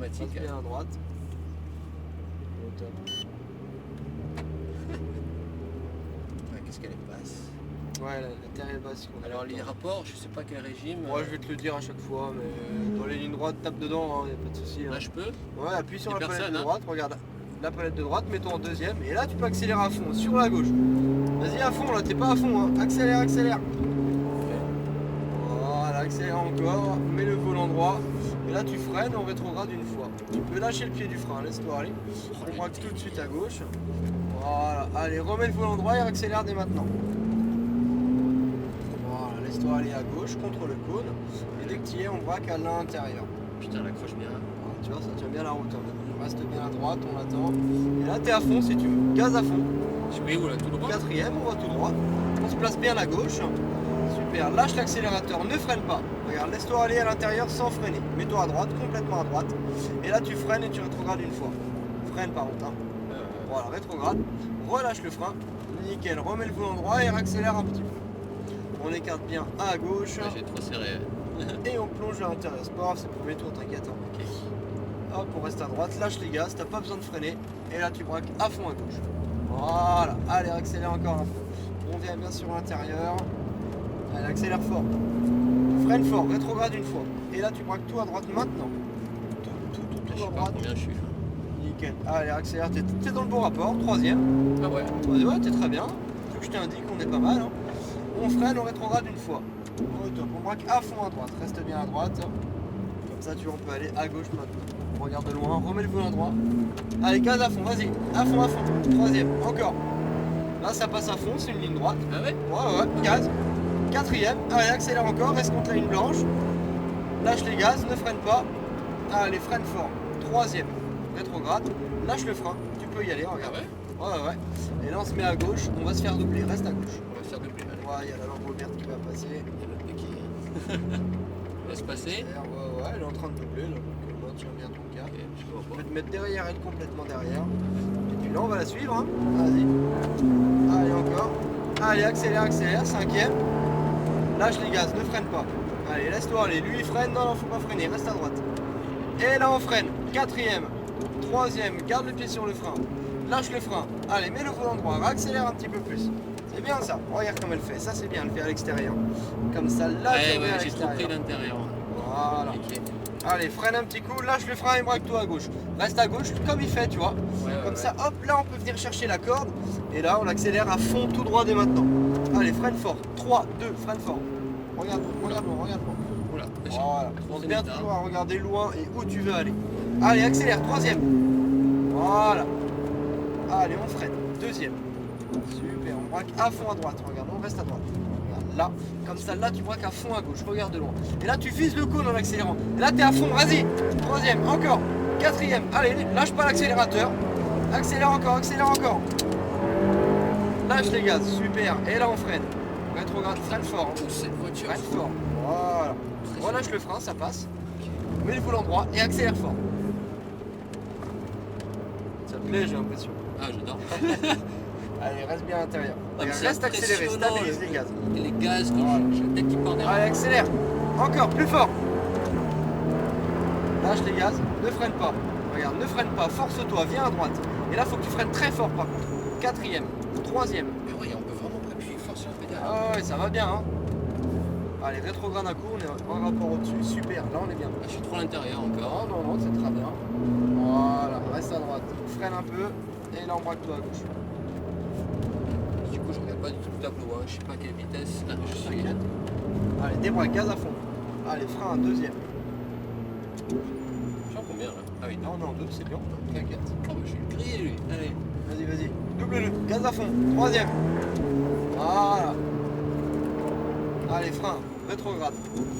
automatique. Passe bien à droite. Au top. Qu'est-ce qu'elle est basse. Ouais, la terre est basse. Alors les rapports, je sais pas quel régime. Moi je vais te le dire à chaque fois, mais dans les lignes droites, tape dedans, hein, y a pas de souci. Là Hein. je peux. Ouais, appuie sur Y a la palette personne, de hein. droite, regarde la palette de droite, mets-toi en deuxième, et là tu peux accélérer à fond, sur la gauche. Vas-y à fond là, t'es pas à fond, hein. Accélère, accélère. Voilà, accélère encore, mets le volant droit, et là tu freines en rétrograde une fois. Tu peux lâcher le pied du frein, laisse-toi aller. On braque tout de suite à gauche. Voilà, allez, remets le volant droit et accélère dès maintenant. Voilà, laisse-toi aller à gauche contre le cône, et dès que tu y es, on braque à l'intérieur. Putain, elle accroche bien. Tu vois, ça tient bien la route. Hein. On reste bien à droite, on attend. Et là, t'es à fond si tu veux. Gaz à fond. Je vais où là, tout droit? Quatrième, on va tout droit. On se place bien à gauche. Super, lâche l'accélérateur, ne freine pas. Regarde, laisse-toi aller à l'intérieur sans freiner. Mets-toi à droite, complètement à droite. Et là, tu freines et tu rétrogrades une fois. Freine par contre. Hein. Voilà, rétrograde. Relâche le frein. Nickel, remets le volant droit et accélère un petit peu. On écarte bien à gauche. Ouais, j'ai trop serré. Et on plonge à l'intérieur. C'est pas grave, c'est le premier tour, t'inquiète. Hein. Ok. Hop, on reste à droite, lâche les gaz, t'as pas besoin de freiner. Et là, tu braques à fond à gauche. Voilà, allez, accélère encore un peu. On vient bien sur l'intérieur. Allez, accélère fort. Freine fort, rétrograde une fois. Et là, tu braques tout à droite maintenant. Tout Je sais à pas droite. combien je suis. Nickel. Allez, accélère, t'es dans le bon rapport. Troisième. Ah ouais. Ouais, t'es très bien. Faut que je t'indique, on est pas mal. Hein. On freine, on rétrograde une fois. Au top, on braque à fond à droite. Reste bien à droite. Comme ça, tu vois, on peut aller à gauche maintenant. On regarde de loin, remets le volant droit. Allez, gaz à fond, vas-y. À fond, à fond. Troisième, encore. Là, ça passe à fond, c'est une ligne droite. Ah ouais? Ouais, gaz. Quatrième, allez, accélère encore, reste contre la ligne blanche. Lâche les gaz, ne freine pas. Allez, freine fort. Troisième, rétrograde. Lâche le frein, tu peux y aller, regarde. Ah ouais? Ouais. Et là, on se met à gauche, on va se faire doubler, reste à gauche. On va se faire doubler. Allez. Ouais, il y a la lampe verte qui va passer. Laisse passer. Ouais, elle est en train de doubler, là, donc tiens bien ton cas. Ok, je vois Tu pas. peux te mettre derrière elle, complètement derrière. Et puis là, on va la suivre, hein. Vas-y. Allez, encore. Allez, accélère, accélère. Cinquième. Lâche les gaz, ne freine pas. Allez, laisse-toi aller. Lui, il freine. Non, faut pas freiner, reste à droite. Et là, on freine. Quatrième. Troisième, garde le pied sur le frein. Lâche le frein. Allez, mets le volant droit. Accélère un petit peu plus. C'est bien ça. Regarde comme elle fait. Ça, c'est bien, elle fait à l'extérieur. Comme ça, là, tu Ouais, à j'ai trop pris l'extérieur. l'intérieur. Voilà. Ok. Allez, freine un petit coup, lâche le frein et braque-toi à gauche. Reste à gauche comme il fait, tu vois. Comme ça, hop, là on peut venir chercher la corde. Et là, on accélère à fond tout droit dès maintenant. Allez, freine fort. 3, 2, freine fort. Regarde-moi. Oula, Voilà. Pense bien vite, hein. toujours à regarder loin et où tu veux aller. Allez, accélère. Troisième. Voilà. Allez, on freine. Deuxième. Super, on braque à fond à droite. Regarde, on reste à droite. Regarde, là, comme ça, là, tu braques à fond à gauche. Regarde de loin. Et là, tu vises le cône en accélérant. Et là, t'es à fond. Vas-y. Troisième, encore. Quatrième. Allez, lâche pas l'accélérateur. Accélère encore. Lâche les gaz. Super. Et là, on freine. Rétrograde, freine fort. Hein. Cette voiture. Freine fort. Voilà. Relâche le frein, ça passe. Mets le volant droit et accélère fort. Ça te plaît, j'ai l'impression. Ah, j'adore. Allez, reste bien à l'intérieur. Ah, mais c'est Reste accéléré, impressionnant, stabilise les gaz. Et les gaz, Voilà. j'ai la tête qui part derrière. Allez, accélère. Encore, plus fort. Lâche les gaz, ne freine pas. Regarde, ne freine pas, force-toi, viens à droite. Et là, faut que tu freines très fort par contre. Quatrième, troisième. Mais oui, on peut vraiment appuyer fort sur la pédale. Ah ouais, ça va bien, hein. Allez, rétrograde un coup, on est en rapport au-dessus. Super, là on est bien. Ah, je suis trop à l'intérieur encore. Non, c'est très bien. Voilà, reste à droite. Freine un peu. Et là, on braque-toi à gauche. Du coup, je regarde pas du tout le tableau. Hein. Je sais pas à quelle vitesse. Là, je suis. T'inquiète. Allez, débraque, gaz à fond. Allez, frein un deuxième. Je suis en combien là? Ah oui, Non, on est en deux, c'est bien. T'inquiète. Oh, je suis grillé lui. Allez. Vas-y. Double-le. Gaz à fond. Troisième. Voilà. Allez, frein. Rétrograde.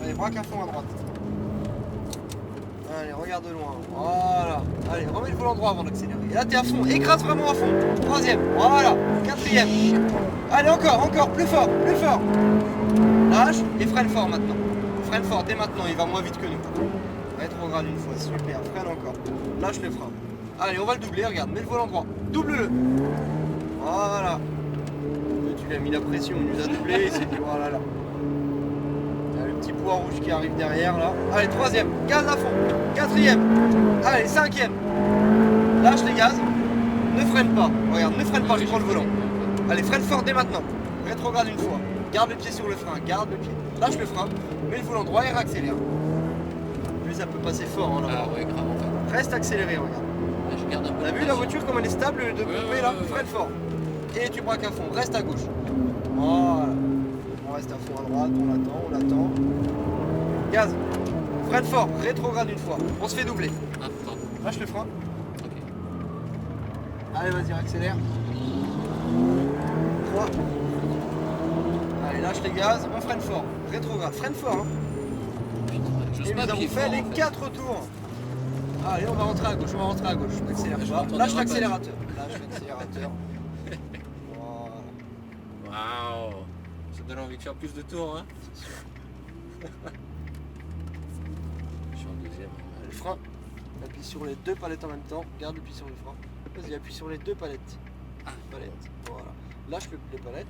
Allez, braque à fond à droite. Allez, regarde de loin. Voilà. Allez, remets le volant droit avant d'accélérer. Et là, t'es à fond. Écrase vraiment à fond. Troisième. Voilà. Quatrième. Allez, encore. Plus fort. Lâche et freine fort maintenant. Freine fort dès maintenant. Il va moins vite que nous. Rétrograde une fois. Super. Freine encore. Lâche le frein. Allez, on va le doubler. Regarde. Mets le volant droit. Double-le. Voilà. Tu lui as mis la pression. Il nous a doublé. Il s'est dit, voilà là. petit poids rouge qui arrive derrière là. Allez, troisième, gaz à fond. Quatrième, allez, cinquième. Lâche les gaz, ne freine pas. Regarde, ne freine pas, je prends le volant. Allez, freine fort dès maintenant. Rétrograde une fois. Garde le pied sur le frein, garde le pied. Lâche le frein, mets le volant droit et réaccélère. Lui, ça peut passer fort hein, là. Ah ouais, grave en fait. Reste accéléré, regarde. Là, je garde un peu. T'as vu la voiture comme elle est stable de pomper là? ouais. Freine fort. Et tu braques à fond, reste à gauche. Voilà. On reste à fond à droite, on attend. Gaz. Freine fort, rétrograde une fois. On se fait doubler. Ah, pardon. Lâche le frein. Ok. Allez, vas-y, accélère. 3. Allez, lâche les gaz, on freine fort. Rétrograde, freine fort. Hein. Putain, j'ose Et pas nous avons pied fait fort, les en fait. 4 tours. Allez, on va rentrer à gauche, N'accélère Je vais pas. retourner Lâche en l'accélérateur. Lâche l'accélérateur. Voilà. Waouh. Ça donne envie de faire plus de tours, hein. C'est sûr. Je suis en deuxième. Le frein. Appuie sur les 2 palettes en même temps. Garde le pied sur le frein. Vas-y, appuie sur les 2 palettes. Ah, Palettes. Voilà. Lâche les palettes.